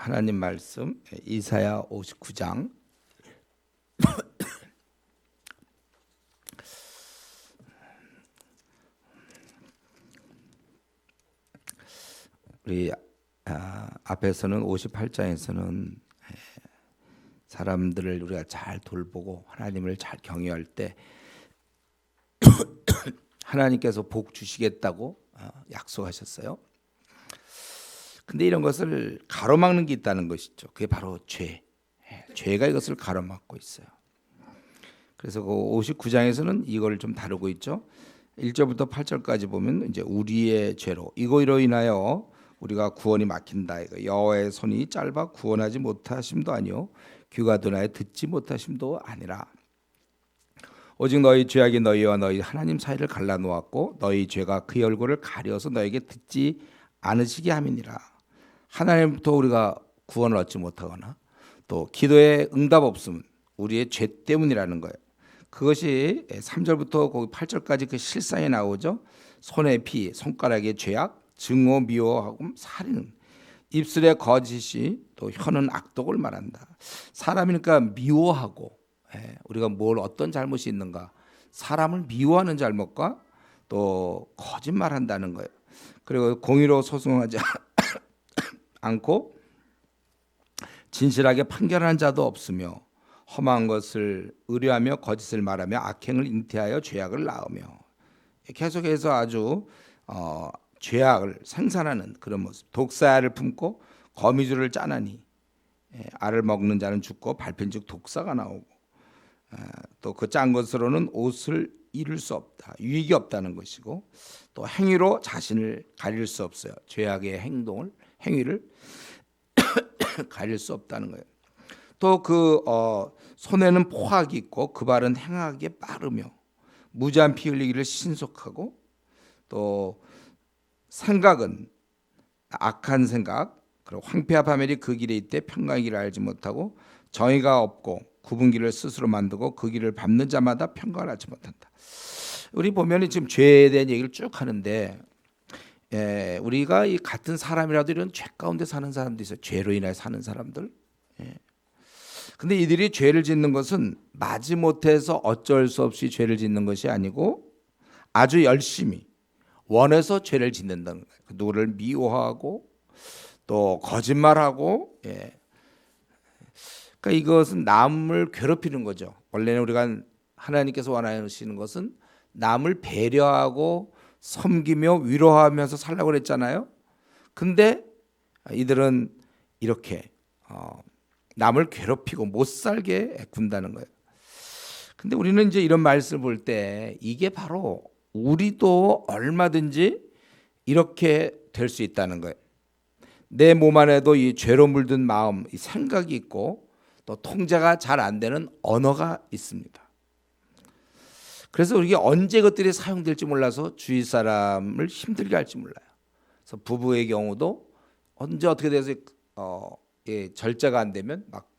하나님 말씀 이사야 59장 우리 앞에서는 58장에서는 사람들을 우리가 잘 돌보고 하나님을 잘 경외할 때 하나님께서 복 주시겠다고 약속하셨어요. 근데 이런 것을 가로막는 게 있다는 것이죠. 그게 바로 죄. 죄가 이것을 가로막고 있어요. 그래서 그 59장에서는 이걸 좀 다루고 있죠. 1절부터 8절까지 보면 이제 우리의 죄로 이거로 인하여 우리가 구원이 막힌다. 이거 여호와의 손이 짧아 구원하지 못하심도 아니요 귀가 둔하여 듣지 못하심도 아니라 오직 너희 죄악이 너희와 너희 하나님 사이를 갈라놓았고 너희 죄가 그의 얼굴을 가려서 너에게 듣지 않으시게 함이니라. 하나님부터 우리가 구원을 얻지 못하거나 또 기도에 응답 없음 우리의 죄 때문이라는 거예요. 그것이 3절부터 거기 8절까지 그 실상에 나오죠. 손의 피, 손가락의 죄악, 증오, 미워하고 살인, 입술의 거짓이 또 혀는 악독을 말한다. 사람이니까 미워하고 우리가 뭘 어떤 잘못이 있는가, 사람을 미워하는 잘못과 또 거짓말한다는 거예요. 그리고 공의로 소송하지 않고 진실하게 판결하는 자도 없으며 험한 것을 의뢰하며 거짓을 말하며 악행을 잉태하여 죄악을 낳으며 계속해서 아주 죄악을 생산하는 그런 모습. 독사를 품고 거미줄을 짜나니 알을 먹는 자는 죽고 밟힌즉 독사가 나오고 또 그 짠 것으로는 옷을 잃을 수 없다. 유익이 없다는 것이고 또 행위로 자신을 가릴 수 없어요. 죄악의 행위를 가릴 수 없다는 거예요. 또 그 손에는 포악이 있고 그 발은 행하기에 빠르며 무지한 피 흘리기를 신속하고 또 생각은 악한 생각 그리고 황폐한 파멸이 그 길에 있되 평강의 길을 알지 못하고 정의가 없고 굽은 길을 스스로 만들고 그 길을 밟는 자마다 평강을 알지 못한다. 우리 보면 지금 죄에 대한 얘기를 쭉 하는데 우리가 이 같은 사람이라도 이런 죄 가운데 사는 사람도 있어요. 죄로 인해 사는 사람들. 근데 이들이 죄를 짓는 것은 마지못해서 어쩔 수 없이 죄를 짓는 것이 아니고 아주 열심히 원해서 죄를 짓는다는 거예요. 누구를 미워하고 또 거짓말하고 그러니까 이것은 남을 괴롭히는 거죠. 원래는 우리가 하나님께서 원하시는 것은 남을 배려하고 섬기며 위로하면서 살라고 그랬잖아요. 근데 이들은 이렇게 남을 괴롭히고 못 살게 군다는 거예요. 근데 우리는 이제 이런 말씀을 볼 때 이게 바로 우리도 얼마든지 이렇게 될 수 있다는 거예요. 내 몸 안에도 이 죄로 물든 마음, 이 생각이 있고 또 통제가 잘 안 되는 언어가 있습니다. 그래서 우리가 언제 그것들이 사용될지 몰라서 주위 사람을 힘들게 할지 몰라요. 그래서 부부의 경우도 언제 어떻게 돼서 절제가 안 되면 막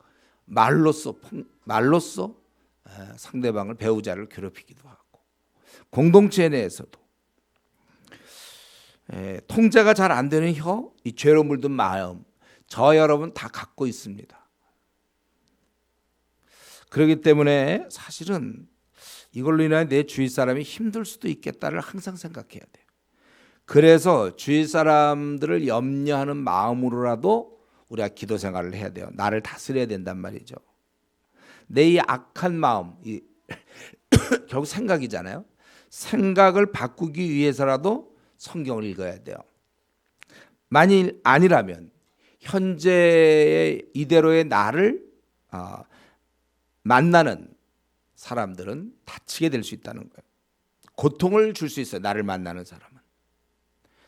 말로써 상대방을 배우자를 괴롭히기도 하고 공동체 내에서도 통제가 잘 안 되는 혀, 이 죄로 물든 마음, 저 여러분 다 갖고 있습니다. 그렇기 때문에 사실은 이걸로 인해 내 주위 사람이 힘들 수도 있겠다를 항상 생각해야 돼요. 그래서 주위 사람들을 염려하는 마음으로라도 우리가 기도 생활을 해야 돼요. 나를 다스려야 된단 말이죠. 내 이 악한 마음, 결국 생각이잖아요. 생각을 바꾸기 위해서라도 성경을 읽어야 돼요. 만일 아니라면 현재의 이대로의 나를 만나는 사람들은 다치게 될 수 있다는 거예요. 고통을 줄 수 있어요. 나를 만나는 사람은.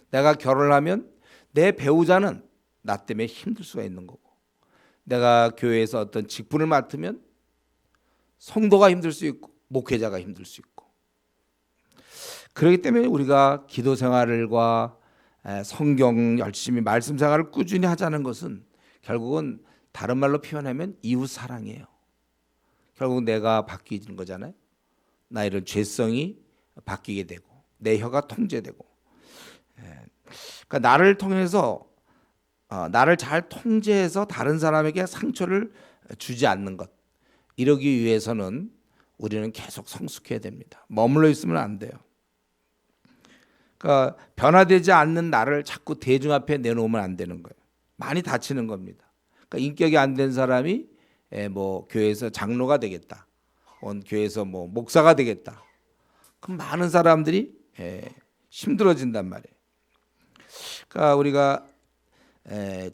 내가 결혼을 하면 내 배우자는 나 때문에 힘들 수가 있는 거고, 내가 교회에서 어떤 직분을 맡으면 성도가 힘들 수 있고 목회자가 힘들 수 있고, 그렇기 때문에 우리가 기도 생활과 성경 열심히 말씀 생활을 꾸준히 하자는 것은 결국은 다른 말로 표현하면 이웃 사랑이에요. 결국 내가 바뀌는 거잖아요. 나 이런 죄성이 바뀌게 되고 내 혀가 통제되고, 그러니까 나를 통해서 나를 잘 통제해서 다른 사람에게 상처를 주지 않는 것. 이러기 위해서는 우리는 계속 성숙해야 됩니다. 머물러 있으면 안 돼요. 그러니까 변화되지 않는 나를 자꾸 대중 앞에 내놓으면 안 되는 거예요. 많이 다치는 겁니다. 그러니까 인격이 안 된 사람이 뭐 교회에서 장로가 되겠다, 교회에서 뭐 목사가 되겠다. 그럼 많은 사람들이 힘들어진단 말이에요. 그러니까 우리가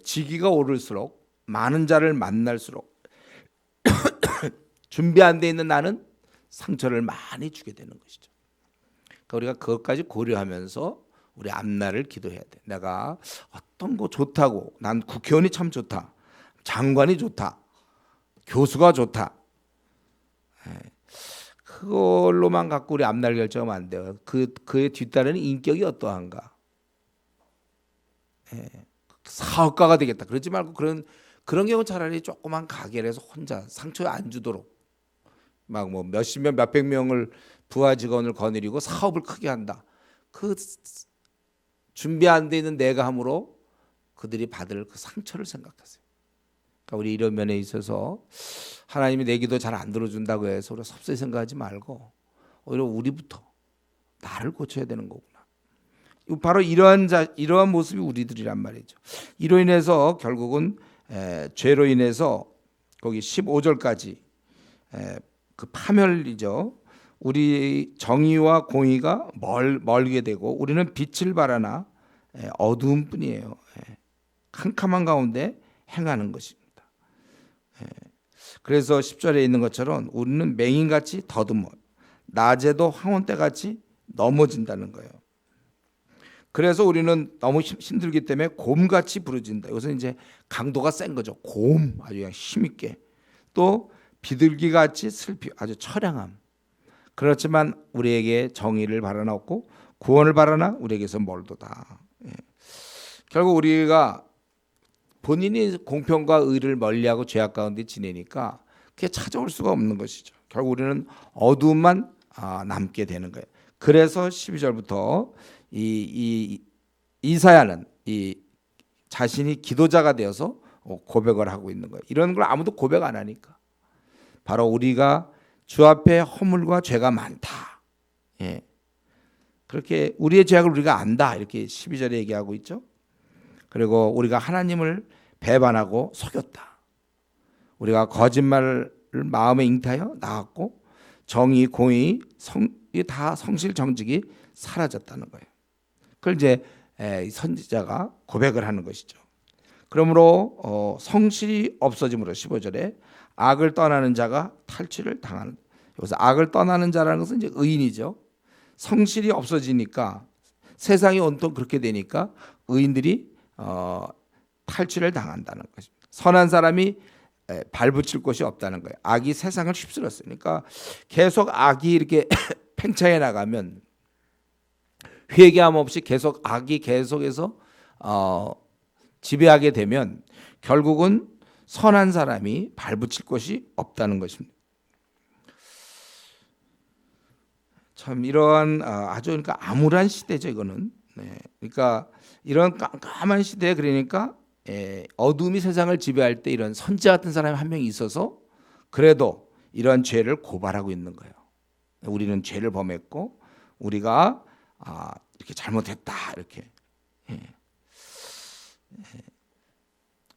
지기가 오를수록 많은 자를 만날수록 준비 안 돼 있는 나는 상처를 많이 주게 되는 것이죠. 그러니까 우리가 그것까지 고려하면서 우리 앞날을 기도해야 돼. 내가 어떤 거 좋다고, 난 국회의원이 참 좋다, 장관이 좋다, 교수가 좋다, 그걸로만 갖고 우리 앞날 결정하면 안 돼요. 그에 뒤따르는 인격이 어떠한가. 사업가가 되겠다 그러지 말고, 그런 경우 차라리 조그만 가게를 해서 혼자 상처 안 주도록 막 뭐 몇십 명 몇백 명을 부하 직원을 거느리고 사업을 크게 한다. 그 준비 안 돼 있는 내가 함으로 그들이 받을 그 상처를 생각하세요. 그러니까 우리 이런 면에 있어서 하나님이 내 기도 잘 안 들어준다고 해서 우리가 섭섭히 생각하지 말고 오히려 우리부터 나를 고쳐야 되는 거구나. 바로 이러한 모습이 우리들이란 말이죠. 이로 인해서 결국은 죄로 인해서 거기 15절까지 그 파멸이죠. 우리 정의와 공의가 멀게 되고 우리는 빛을 바라나 어두움뿐이에요. 캄캄한 가운데 행하는 것입니다. 그래서 10절에 있는 것처럼 우리는 맹인같이 더듬어 낮에도 황혼때같이 넘어진다는 거예요. 그래서 우리는 너무 힘들기 때문에 곰같이 부르진다. 이것은 이제 강도가 센 거죠. 곰, 아주 그냥 힘있게. 또 비둘기같이 슬피, 아주 처량함. 그렇지만 우리에게 정의를 바라나 없고 구원을 바라나 우리에게서 멀도다. 결국 우리가 본인이 공평과 의를 멀리하고 죄악 가운데 지내니까 그게 찾아올 수가 없는 것이죠. 결국 우리는 어두움만 남게 되는 거예요. 그래서 12절부터 이사야는 자신이 기도자가 되어서 고백을 하고 있는 거예요. 이런 걸 아무도 고백 안 하니까. 바로 우리가 주 앞에 허물과 죄가 많다. 그렇게 우리의 죄악을 우리가 안다. 이렇게 12절에 얘기하고 있죠. 그리고 우리가 하나님을 배반하고 속였다. 우리가 거짓말을 마음에 잉태하여 나갔고 정의, 공의, 다 성실, 정직이 사라졌다는 거예요. 그걸 이제 선지자가 고백을 하는 것이죠. 그러므로 성실이 없어짐으로 15절에 악을 떠나는 자가 탈취를 당하는. 여기서 악을 떠나는 자라는 것은 이제 의인이죠. 성실이 없어지니까 세상이 온통 그렇게 되니까 의인들이 탈취를 당한다는 것입니다. 선한 사람이 발붙일 곳이 없다는 거예요. 악이 세상을 휩쓸었으니까 계속 악이 이렇게 팽창해 나가면 회개함 없이 계속 악이 계속해서 지배하게 되면 결국은 선한 사람이 발붙일 곳이 없다는 것입니다. 참 이러한 아주 그러니까 암울한 시대죠 이거는. 그러니까 이런 깜깜한 시대에 그러니까 어둠이 세상을 지배할 때 이런 선지자 같은 사람이 한 명이 있어서 그래도 이런 죄를 고발하고 있는 거예요. 우리는 죄를 범했고 우리가 이렇게 잘못했다 이렇게.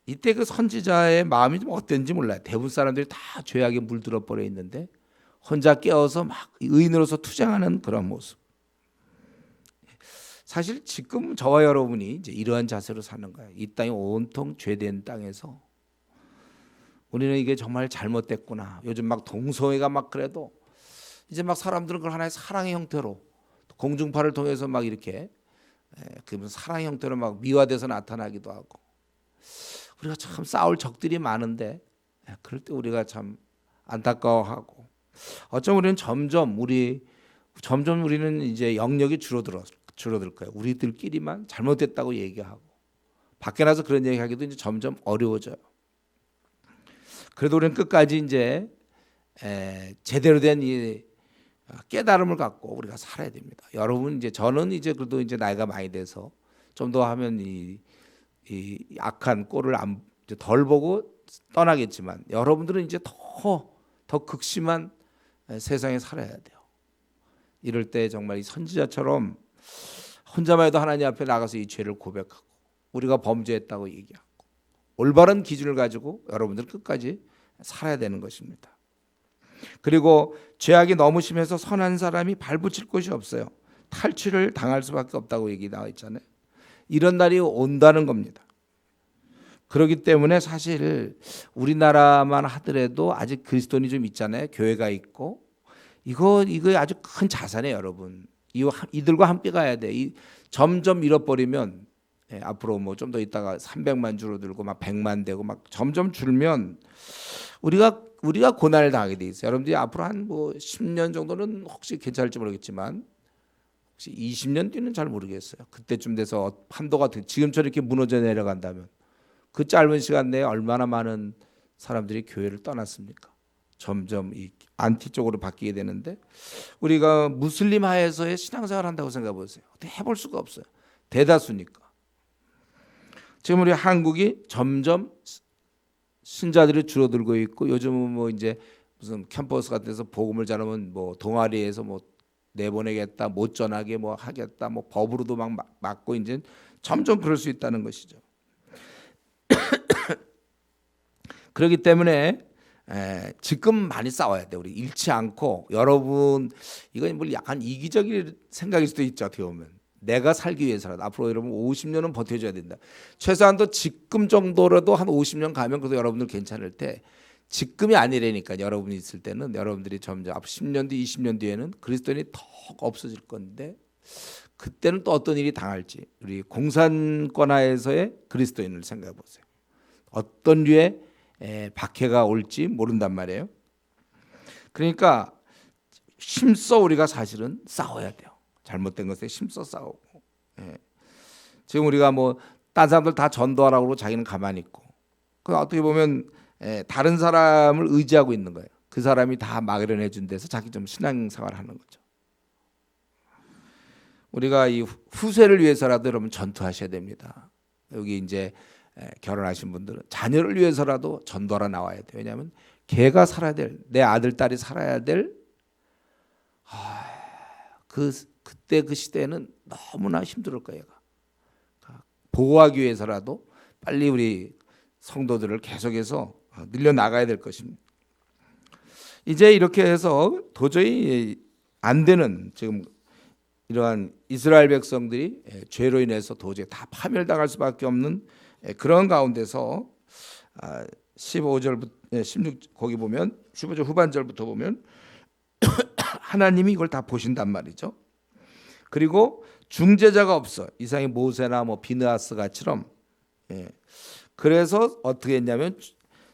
이때 그 선지자의 마음이 좀 어땠는지 몰라요. 대부분 사람들이 다 죄악에 물들어 버려 있는데 혼자 깨어서 막 의인으로서 투쟁하는 그런 모습. 사실 지금 저와 여러분이 이제 이러한 자세로 사는 거예요. 이 땅이 온통 죄된 땅에서 우리는 이게 정말 잘못됐구나. 요즘 막 동성애가 막 그래도 이제 막 사람들은 그걸 하나의 사랑의 형태로 공중파를 통해서 막 이렇게 그 사랑의 형태로 막 미화돼서 나타나기도 하고 우리가 참 싸울 적들이 많은데 그럴 때 우리가 참 안타까워하고 어쩌면 우리는 점점 우리는 이제 영역이 줄어들 거예요. 우리들끼리만 잘못됐다고 얘기하고 밖에 나서 그런 얘기하기도 이제 점점 어려워져요. 그래도 우리는 끝까지 이제 제대로 된 이 깨달음을 갖고 우리가 살아야 됩니다. 여러분 이제 저는 이제 그래도 이제 나이가 많이 돼서 좀 더 하면 이 악한 꼴을 이제 덜 보고 떠나겠지만 여러분들은 이제 더 극심한 세상에 살아야 돼요. 이럴 때 정말 이 선지자처럼 혼자만 해도 하나님 앞에 나가서 이 죄를 고백하고 우리가 범죄했다고 얘기하고 올바른 기준을 가지고 여러분들 끝까지 살아야 되는 것입니다. 그리고 죄악이 너무 심해서 선한 사람이 발붙일 곳이 없어요. 탈취를 당할 수밖에 없다고 얘기 나와 있잖아요. 이런 날이 온다는 겁니다. 그렇기 때문에 사실 우리나라만 하더라도 아직 그리스도인이 좀 있잖아요. 교회가 있고 이거 아주 큰 자산이에요, 여러분. 이들과 함께 가야 돼. 점점 잃어버리면 앞으로 뭐 좀 더 있다가 300만 줄어들고 막 100만 되고 막 점점 줄면 우리가 고난을 당하게 돼 있어요. 여러분들이 앞으로 한 뭐 10년 정도는 혹시 괜찮을지 모르겠지만 혹시 20년 뒤는 잘 모르겠어요. 그때쯤 돼서 한도가 지금처럼 이렇게 무너져 내려간다면 그 짧은 시간 내에 얼마나 많은 사람들이 교회를 떠났습니까? 점점 이 안티 쪽으로 바뀌게 되는데 우리가 무슬림 하에서의 신앙생활을 한다고 생각해 보세요. 어떻게 해볼 수가 없어요. 대다수니까. 지금 우리 한국이 점점 신자들이 줄어들고 있고 요즘은 뭐 이제 무슨 캠퍼스 같은 데서 복음을 전하면 뭐 동아리에서 뭐 내보내겠다, 못 전하게 뭐 하겠다, 뭐 법으로도 막 막고 이제 점점 그럴 수 있다는 것이죠. 그렇기 때문에 지금 많이 싸워야 돼. 우리 잃지 않고 여러분 이건 뭐 약간 이기적인 생각일 수도 있죠. 어떻게 보면 내가 살기 위해서라도 앞으로 여러분 50년은 버텨줘야 된다. 최소한도 지금 정도라도 한 50년 가면 그래도 여러분들 괜찮을 때 지금이 아니라니까 여러분이 있을 때는 여러분들이 점점 앞 10년 뒤 20년 뒤에는 그리스도인이 더 없어질 건데 그때는 또 어떤 일이 당할지 우리 공산권하에서의 그리스도인을 생각해 보세요. 어떤 류의 박해가 올지 모른단 말이에요. 그러니까 힘써 우리가 사실은 싸워야 돼요. 잘못된 것에 힘써 싸우고. 지금 우리가 뭐 딴 사람들 다 전도하라고 그러고 자기는 가만히 있고. 그 어떻게 보면 다른 사람을 의지하고 있는 거예요. 그 사람이 다 마련해 준 데서 자기 좀 신앙생활을 하는 거죠. 우리가 이 후세를 위해서라도 여러분 전투하셔야 됩니다. 여기 이제 결혼하신 분들은 자녀를 위해서라도 전도하러 나와야 돼요. 왜냐하면 걔가 살아야 될, 내 아들 딸이 살아야 될 그때 그 시대에는 너무나 힘들 거예요. 보호하기 위해서라도 빨리 우리 성도들을 계속해서 늘려 나가야 될 것입니다. 이제 이렇게 해서 도저히 안 되는 지금 이러한 이스라엘 백성들이 죄로 인해서 도저히 다 파멸당할 수밖에 없는 그런 가운데서 15절부터 16 거기 보면 15절 후반절부터 보면 하나님이 이걸 다 보신단 말이죠. 그리고 중재자가 없어. 이상이 모세나 뭐 비느하스 같이럼. 그래서 어떻게 했냐면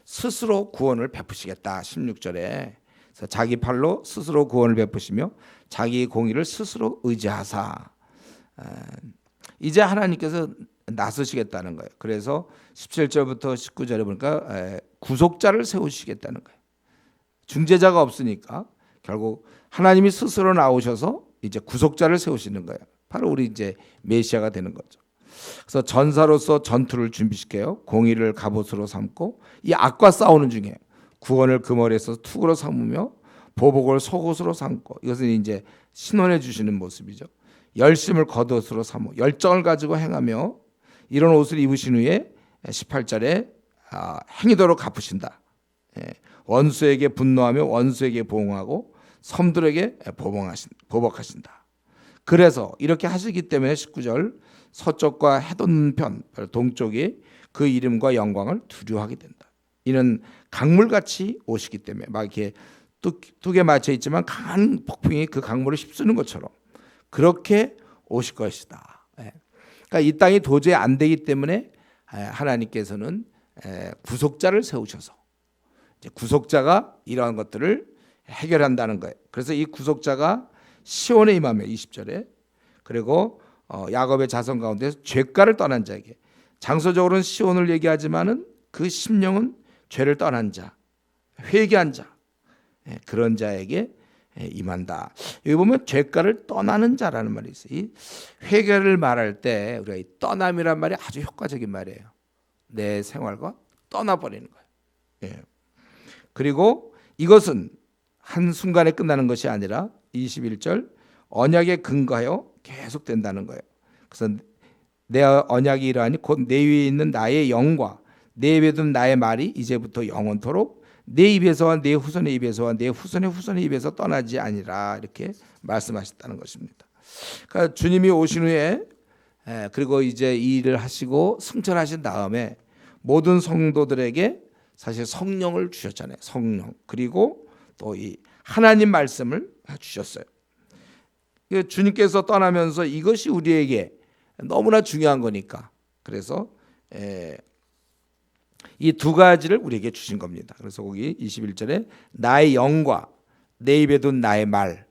스스로 구원을 베푸시겠다. 16절에 그래서 자기 팔로 스스로 구원을 베푸시며 자기 공의를 스스로 의지하사 이제 하나님께서 나서시겠다는 거예요. 그래서 17절부터 19절에 보니까 구속자를 세우시겠다는 거예요. 중재자가 없으니까 결국 하나님이 스스로 나오셔서 이제 구속자를 세우시는 거예요. 바로 우리 이제 메시아가 되는 거죠. 그래서 전사로서 전투를 준비시켜요. 공의를 갑옷으로 삼고 이 악과 싸우는 중에 구원을 그머리에서 투구로 삼으며 보복을 속옷으로 삼고 이것은 이제 신원해 주시는 모습이죠. 열심을 겉옷으로 삼고 열정을 가지고 행하며 이런 옷을 입으신 후에 18절에 행위도로 갚으신다. 원수에게 분노하며 원수에게 보응하고 섬들에게 보복하신다. 그래서 이렇게 하시기 때문에 19절 서쪽과 해돋는 동쪽이 그 이름과 영광을 두려워하게 된다. 이는 강물같이 오시기 때문에 막 이렇게 뚝에 맞춰 있지만 강한 폭풍이 그 강물을 휩쓰는 것처럼 그렇게 오실 것이다. 그러니까 이 땅이 도저히 안 되기 때문에 하나님께서는 구속자를 세우셔서 이제 구속자가 이러한 것들을 해결한다는 거예요. 그래서 이 구속자가 시온에 임하며 20절에 그리고 야곱의 자손 가운데서 죄가를 떠난 자에게 장소적으로는 시온을 얘기하지만은 그 심령은 죄를 떠난 자, 회개한 자 그런 자에게 임한다. 여기 보면 죄가를 떠나는 자라는 말이 있어요. 이 회개를 말할 때 우리가 이 떠남이란 말이 아주 효과적인 말이에요. 내 생활과 떠나버리는 거예요. 예. 그리고 이것은 한순간에 끝나는 것이 아니라 21절 언약에 근거하여 계속된다는 거예요. 그래서 내 언약이 이러하니 곧 내 위에 있는 나의 영과 내 입에 둔 나의 말이 이제부터 영원토록 내 입에서와 내 후손의 입에서와 내 후손의 후손의 입에서 떠나지 아니라 이렇게 말씀하셨다는 것입니다. 그러니까 주님이 오신 후에 그리고 이제 이 일을 하시고 승천하신 다음에 모든 성도들에게 사실 성령을 주셨잖아요. 성령. 그리고 또 이 하나님 말씀을 주셨어요. 주님께서 떠나면서 이것이 우리에게 너무나 중요한 거니까 그래서 이 두 가지를 우리에게 주신 겁니다. 그래서 거기 21절에 나의 영과 내 입에 둔 나의 말.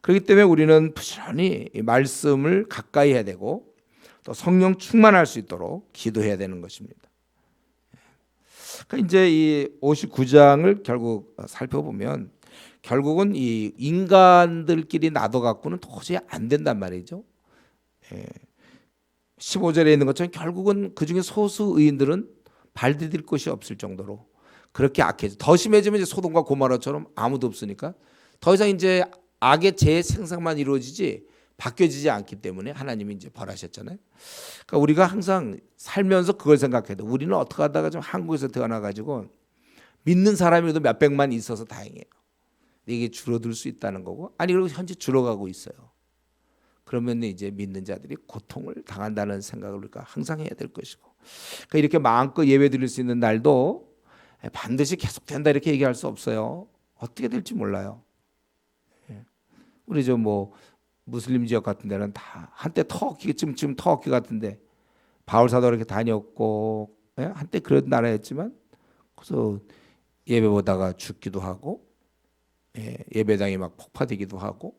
그렇기 때문에 우리는 부지런히 이 말씀을 가까이 해야 되고 또 성령 충만할 수 있도록 기도해야 되는 것입니다. 그러니까 이제 이 59장을 결국 살펴보면 결국은 이 인간들끼리 나눠 갖고는 도저히 안 된단 말이죠. 15절에 있는 것처럼 결국은 그중에 소수 의인들은 발 디딜 곳이 없을 정도로 그렇게 악해져. 더 심해지면 이제 소돔과 고모라처럼 아무도 없으니까 더 이상 이제 악의 재생산만 이루어지지 바뀌어지지 않기 때문에 하나님이 이제 벌하셨잖아요. 그러니까 우리가 항상 살면서 그걸 생각해도 우리는 어떻게 하다가 좀 한국에서 태어나 가지고 믿는 사람이라도 몇 백만 있어서 다행이에요. 이게 줄어들 수 있다는 거고 아니 그리고 현재 줄어가고 있어요. 그러면 이제 믿는 자들이 고통을 당한다는 생각을 우리가 항상 해야 될 것이고 그러니까 이렇게 마음껏 예배 드릴 수 있는 날도 반드시 계속된다 이렇게 얘기할 수 없어요. 어떻게 될지 몰라요. 우리 저 뭐 무슬림 지역 같은 데는 다 한때 터키 지금 터키 같은데 바울 사도 이렇게 다녔고 한때 그런 나라였지만 그래서 예배 보다가 죽기도 하고 예배당이 막 폭파되기도 하고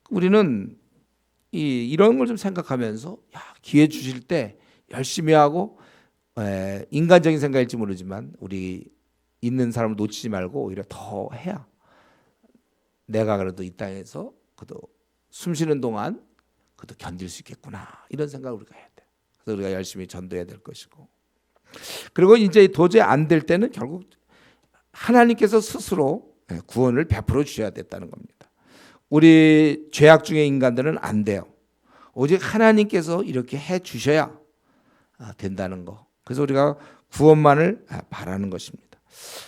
우리는 이런 걸 좀 생각하면서 기회 주실 때 열심히 하고 인간적인 생각일지 모르지만 우리 있는 사람을 놓치지 말고 오히려 더 해야 내가 그래도 이 땅에서 그래도 숨 쉬는 동안 그래도 견딜 수 있겠구나 이런 생각을 우리가 해야 돼. 그래서 우리가 열심히 전도해야 될 것이고 그리고 이제 도저히 안 될 때는 결국 하나님께서 스스로 구원을 베풀어 주셔야 됐다는 겁니다. 우리 죄악 중의 인간들은 안 돼요. 오직 하나님께서 이렇게 해 주셔야 된다는 거. 그래서 우리가 구원만을 바라는 것입니다.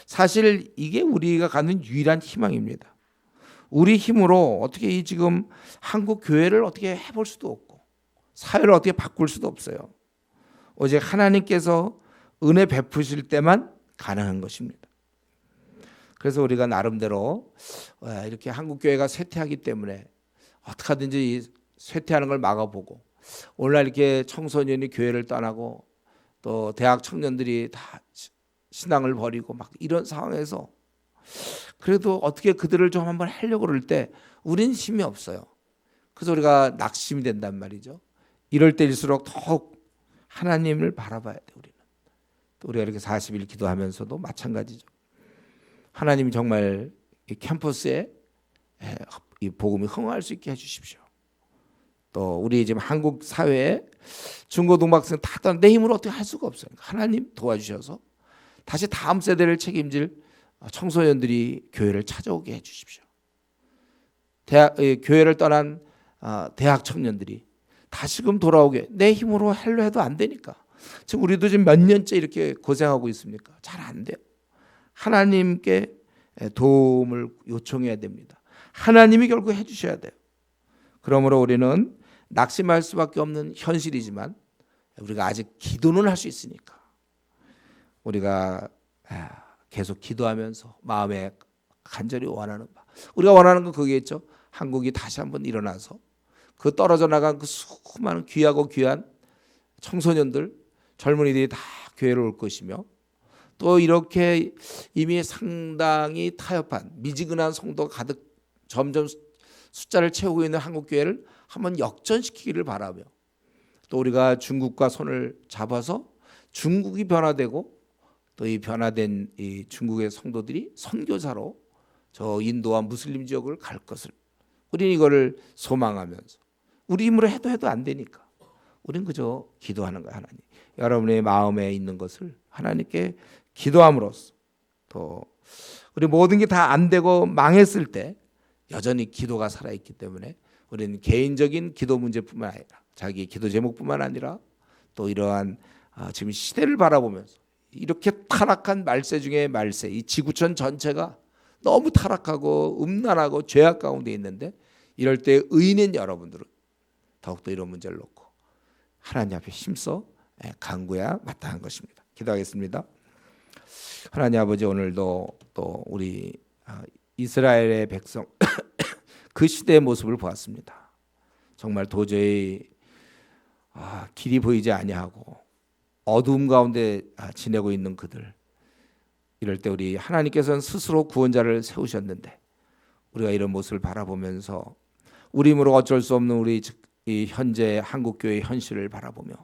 사실 이게 우리가 갖는 유일한 희망입니다. 우리 힘으로 어떻게 이 지금 한국 교회를 어떻게 해볼 수도 없고 사회를 어떻게 바꿀 수도 없어요. 오직 하나님께서 은혜 베푸실 때만 가능한 것입니다. 그래서 우리가 나름대로 이렇게 한국 교회가 쇠퇴하기 때문에 어떻게 하든지 쇠퇴하는 걸 막아보고 오늘날 이렇게 청소년이 교회를 떠나고 또 대학 청년들이 다 신앙을 버리고 막 이런 상황에서 그래도 어떻게 그들을 좀 한번 하려고 그럴 때 우리는 힘이 없어요. 그래서 우리가 낙심이 된단 말이죠. 이럴 때일수록 더욱 하나님을 바라봐야 돼 우리는. 또 우리가 이렇게 40일 기도하면서도 마찬가지죠. 하나님이 정말 이 캠퍼스에 이 복음이 흥할 수 있게 해주십시오. 또 우리 지금 한국 사회에 중고등학생 다 내 힘으로 어떻게 할 수가 없어요. 하나님 도와주셔서 다시 다음 세대를 책임질 청소년들이 교회를 찾아오게 해주십시오. 교회를 떠난 대학 청년들이 다시금 돌아오게 내 힘으로 하려 해도 안 되니까 지금 우리도 지금 몇 년째 이렇게 고생하고 있습니까? 잘 안 돼요. 하나님께 도움을 요청해야 됩니다. 하나님이 결국 해주셔야 돼요. 그러므로 우리는 낙심할 수밖에 없는 현실이지만 우리가 아직 기도는 할 수 있으니까 우리가 계속 기도하면서 마음에 간절히 원하는 바 우리가 원하는 건 그거겠죠. 한국이 다시 한번 일어나서 그 떨어져 나간 그 수많은 귀하고 귀한 청소년들 젊은이들이 다 교회로 올 것이며 또 이렇게 이미 상당히 타협한 미지근한 성도가 가득 점점 숫자를 채우고 있는 한국교회를 한번 역전시키기를 바라며 또 우리가 중국과 손을 잡아서 중국이 변화되고 또 이 변화된 이 중국의 성도들이 선교사로 저 인도와 무슬림 지역을 갈 것을 우리는 이거를 소망하면서 우리 힘으로 해도 안 되니까 우리는 그저 기도하는 거야. 하나님, 여러분의 마음에 있는 것을 하나님께 기도함으로써 또 우리 모든 게 다 안 되고 망했을 때 여전히 기도가 살아있기 때문에 우리는 개인적인 기도 문제뿐만 아니라 자기의 기도 제목뿐만 아니라 또 이러한 지금 시대를 바라보면서 이렇게 타락한 말세 중에 말세, 이 지구촌 전체가 너무 타락하고 음란하고 죄악 가운데 있는데 이럴 때 의인인 여러분들은 더욱더 이런 문제를 놓고 하나님 앞에 힘써 간구해야 마땅한 것입니다. 기도하겠습니다. 하나님 아버지, 오늘도 또 우리 이스라엘의 백성 그 시대의 모습을 보았습니다. 정말 도저히 길이 보이지 아니하고 어두움 가운데 지내고 있는 그들, 이럴 때 우리 하나님께서는 스스로 구원자를 세우셨는데 우리가 이런 모습을 바라보면서 우리 힘으로 어쩔 수 없는 우리 이 현재 한국교회의 현실을 바라보며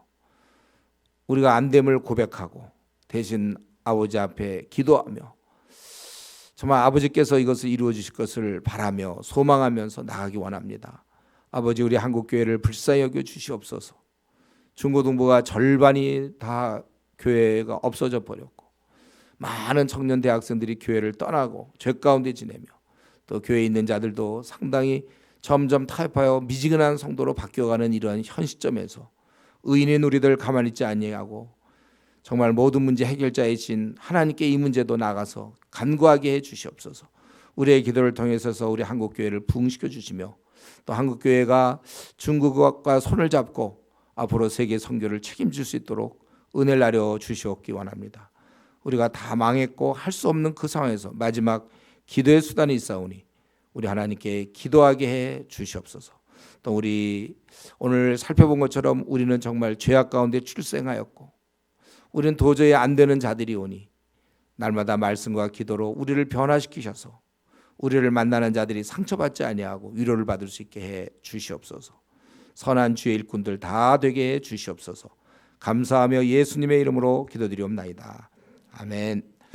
우리가 안됨을 고백하고 대신 아버지 앞에 기도하며 정말 아버지께서 이것을 이루어 주실 것을 바라며 소망하면서 나가기 원합니다. 아버지, 우리 한국교회를 불쌍히 여겨 주시옵소서. 중고등부가 절반이 다 교회가 없어져 버렸고 많은 청년 대학생들이 교회를 떠나고 죄 가운데 지내며 또 교회에 있는 자들도 상당히 점점 타협하여 미지근한 성도로 바뀌어가는 이러한 현 시점에서 의인의 우리들 가만히 있지 아니하고 정말 모든 문제 해결자이신 하나님께 이 문제도 나가서 간구하게 해 주시옵소서. 우리의 기도를 통해서 우리 한국교회를 부흥시켜 주시며 또 한국교회가 중국과 손을 잡고 앞으로 세계 선교를 책임질 수 있도록 은혜를 나려 주시옵기 원합니다. 우리가 다 망했고 할 수 없는 그 상황에서 마지막 기도의 수단이 있사오니 우리 하나님께 기도하게 해 주시옵소서. 또 우리 오늘 살펴본 것처럼 우리는 정말 죄악 가운데 출생하였고 우리는 도저히 안 되는 자들이 오니 날마다 말씀과 기도로 우리를 변화시키셔서 우리를 만나는 자들이 상처받지 아니하고 위로를 받을 수 있게 해 주시옵소서. 선한 주의 일꾼들 다 되게 해 주시옵소서. 감사하며 예수님의 이름으로 기도드리옵나이다. 아멘.